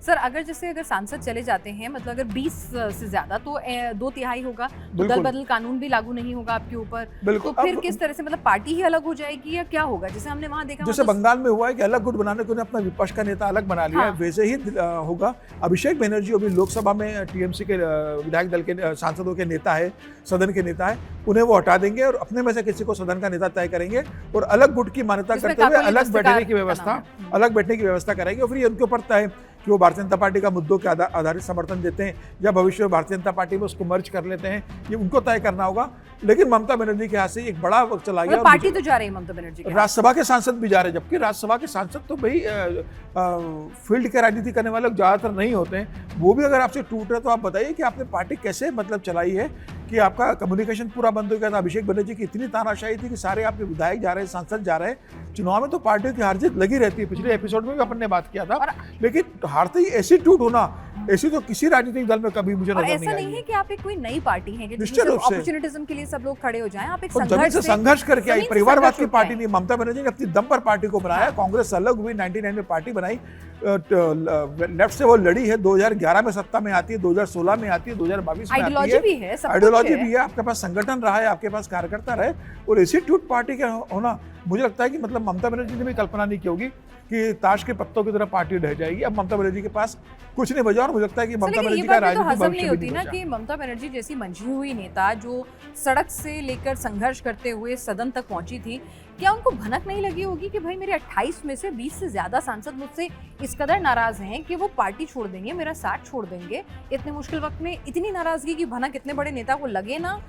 Sir अगर जैसे अगर सांसद चले जाते हैं, मतलब अगर 20 से ज्यादा, तो 2/3 होगा, तो दल बदल कानून भी लागू नहीं होगा आपके ऊपर, तो फिर किस तरह से मतलब पार्टी ही अलग हो जाएगी या क्या होगा? जैसे हमने वहां देखा, जैसे बंगाल में हुआ है कि अलग गुट बनाने को अपना विपक्ष का नेता अलग बना लिया है, वैसे ही होगा। अभिषेक बनर्जी अभी लोकसभा में टीएमसी के विधायक दल के सांसदों के नेता है, सदन के नेता है, उन्हें वो हटा देंगे और अपने में से किसी को सदन का नेता तय करेंगे और अलग गुट की मान्यता करते हुए अलग बैठने की व्यवस्था करेंगे। और फिर ये उनके ऊपर तय कि वो भारतीय जनता पार्टी का मुद्दों के आधारित समर्थन देते हैं या भविष्य में भारतीय जनता पार्टी में उसको मर्ज कर लेते हैं, ये उनको तय करना होगा। लेकिन ममता बनर्जी के हाथ से एक बड़ा वक्त चला गया। पार्टी तो जा रही है ममता बनर्जी, राज्यसभा के सांसद भी जा रहे हैं, जबकि राज्यसभा के सांसद तो भाई फील्ड के राजनीति करने वाले ज्यादातर नहीं होते हैं। वो भी अगर आपसे टूट रहे तो आप बताइए कि आपने पार्टी कैसे मतलब चलाई है कि आपका कम्युनिकेशन पूरा बंद हो गया था। अभिषेक बनर्जी की इतनी तानाशाही थी कि सारे आपके विधायक जा रहे हैं, सांसद जा रहे हैं। चुनाव में तो पार्टियों की हार जीत लगी रहती है, पिछले एपिसोड में भी अपन ने बात किया था, लेकिन हारते ही ऐसी टूट होना, ऐसी तो किसी राजनीतिक दल में कभी मुझे नजर नहीं आई। ऐसा नहीं है कि आप एक कोई नई पार्टी है कि निश्चित रूप से अपॉर्चुनिटिज्म के लिए सब लोग खड़े हो जाएं, आप एक संघर्ष करके आई। परिवारवाद की पार्टी नहीं, ममता बनर्जी ने अपनी दम पर पार्टी को बनाया। कांग्रेस अलग हुई, 99 में पार्टी बनाई, लेफ्ट से वो लड़ी है, 2011 में सत्ता में आती है, 2016 में आती है, 2022 में आइडियोलॉजी भी है, आपके पास संगठन रहा है, आपके पास कार्यकर्ता रहे, और ऐसी टूट पार्टी का होना, मुझे लगता है कि मतलब ममता बनर्जी ने भी कल्पना नहीं की होगी कि ताश के पत्तों की तरह पार्टी ढह जाएगी। अब ममता बनर्जी के पास कुछ नहीं बचा और मुझे लगता है कि ममता बनर्जी का राजनीतिक भविष्य नहीं होती ना कि ममता बनर्जी जैसी मंझी हुई नेता जो सड़क से लेकर संघर्ष करते हुए सदन तक पहुंची थी, क्या उनको भनक नहीं लगी होगी कि भाई मेरे 28 में से 20 से ज्यादा सांसद मुझसे इस कदर नाराज हैं कि वो पार्टी छोड़ देंगे, मेरा साथ छोड़ देंगे। इतने मुश्किल वक्त में इतनी नाराजगी की भनक इतने बड़े नेता को लगे ना,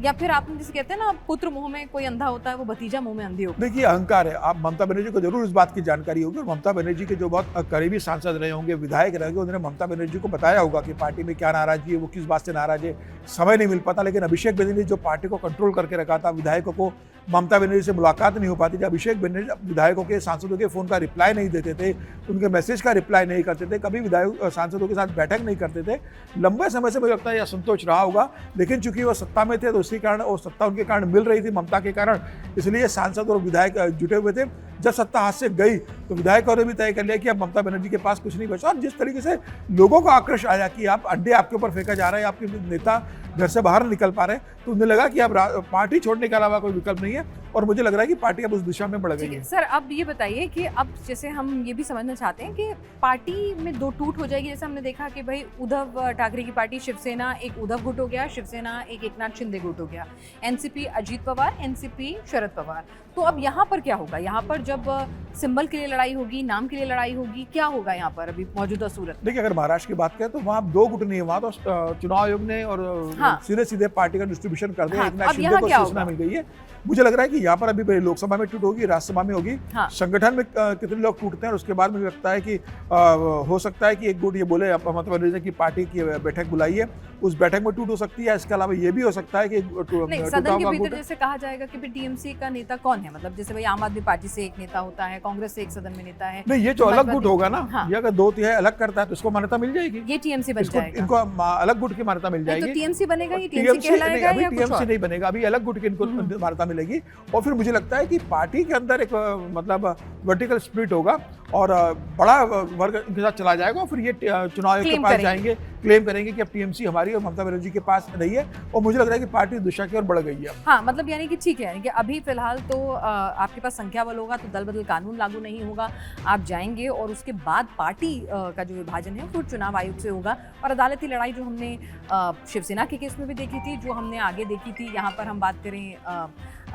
या फिर आपने जैसे कहते हैं ना, पुत्र मुंह में कोई अंधा होता है, वो भतीजा मुंह में अंधी होती है। देखिए अहंकार है। आप ममता बनर्जी को जरूर इस बात की जानकारी होगी, और ममता बनर्जी के जो बहुत करीबी सांसद रहे होंगे, विधायक रहे होंगे, उन्होंने ममता बनर्जी को बताया होगा कि पार्टी में क्या नाराजगी है, वो किस बात से नाराज है। समय नहीं मिल पाता, लेकिन अभिषेक बनर्जी जो पार्टी को कंट्रोल करके रखा था, विधायकों को ममता बनर्जी से मुलाकात नहीं हो पाती थी, अभिषेक बनर्जी विधायकों के सांसदों के फोन का रिप्लाई नहीं देते थे, उनके मैसेज का रिप्लाई नहीं करते थे, कभी विधायक सांसदों के साथ बैठक नहीं करते थे। लंबे समय से मुझे लगता है असंतोष रहा होगा, लेकिन चूंकि वो सत्ता में थे तो उसी कारण, और सत्ता उनके कारण मिल रही थी ममता के कारण, इसलिए सांसद और विधायक जुटे हुए थे। जब सत्ता हाथ से गई तो विधायकों ने भी तय कर लिया कि अब ममता बनर्जी के पास कुछ नहीं बचा। और जिस तरीके से लोगों को आक्रोश आया कि आप अड्डे आपके ऊपर फेंका जा रहा है, आपके नेता घर से बाहर निकल पा रहे हैं, तो उन्हें लगा कि अब पार्टी छोड़ने के अलावा कोई विकल्प नहीं है, और मुझे लग रहा है कि पार्टी अब उस दिशा में बढ़ गई है। सर अब ये बताइए कि अब जैसे हम ये भी समझना चाहते हैं कि पार्टी में दो टूट हो जाएगी। जैसे हमने देखा कि भाई उद्धव ठाकरे की पार्टी शिवसेना एक उद्धव गुट हो गया, शिवसेना एक एकनाथ शिंदे गुट हो गया, एनसीपी अजीत पवार, एनसीपी शरद पवार। तो अब यहाँ पर क्या होगा? यहाँ पर जब सिंबल के लिए लड़ाई होगी, नाम के लिए लड़ाई होगी, क्या होगा यहाँ पर अभी मौजूदा सूरत? देखिए अगर महाराष्ट्र की बात करें तो वहाँ दो गुट नहीं है, वहाँ तो चुनाव आयोग ने और सीधे पार्टी का डिस्ट्रीब्यूशन कर दिया। एकनाथ शिंदे को सूचना मिल गई है। मुझे लग रहा है कि यहाँ पर अभी लोकसभा में टूट होगी, राज्यसभा में होगी, संगठन में कितने लोग टूटते हैं, और उसके बाद मुझे लगता है कि हो सकता है कि एक गुट ये बोले ममता बनर्जी की पार्टी की बैठक बुलाई है, उस बैठक में टूट हो सकती है। इसके अलावा ये भी हो सकता है कि सदन के भीतर जैसे कहा जाएगा कि टीएमसी का नेता कौन है, मतलब जैसे भाई आम आदमी पार्टी से एक नेता होता है, कांग्रेस से एक सदन में नेता है। नहीं, ये जो अलग गुट होगा ना, ये अगर 2/3 अलग करता है तो इसको मान्यता मिल जाएगी, ये टीएमसी बन जाएगा, इनको अलग गुट की मान्यता मिल जाएगी। तो टीएमसी बनेगा, ये टीएमसी कहलाएगा या कुछ और? नहीं बनेगा, अभी अलग गुट की इनको मान्यता मिलेगी। और फिर मुझे लगता है कि पार्टी के अंदर एक मतलब वर्टिकल स्प्लिट होगा और बड़ा वर्ग इनके साथ चला जाएगा, और फिर ये चुनाव आयोग के पास जाएंगे, क्लेम करेंगे कि अब टीएमसी हमारी और ममता बनर्जी के पास नहीं है। और मुझे लग रहा है कि पार्टी दिशा की ओर बढ़ गई है। हाँ, मतलब यानी कि ठीक है, यानी कि अभी फिलहाल तो आपके पास संख्या बल होगा तो दल बदल कानून लागू नहीं होगा, आप जाएंगे और उसके बाद पार्टी का जो विभाजन है वो चुनाव आयोग से होगा। और अदालती लड़ाई जो हमने शिवसेना के केस में भी देखी थी, जो हमने आगे देखी थी, यहाँ पर हम बात करें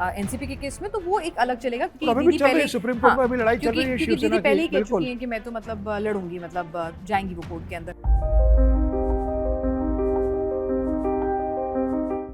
एनसीपी के केस में, तो वो एक अलग चलेगा क्योंकि दीदी पहले सुप्रीम कोर्ट में अभी लड़ाई चल रही है, दीदी पहले ही कह चुकी है कि मैं तो मतलब लड़ूंगी, मतलब जाएंगी वो कोर्ट के अंदर।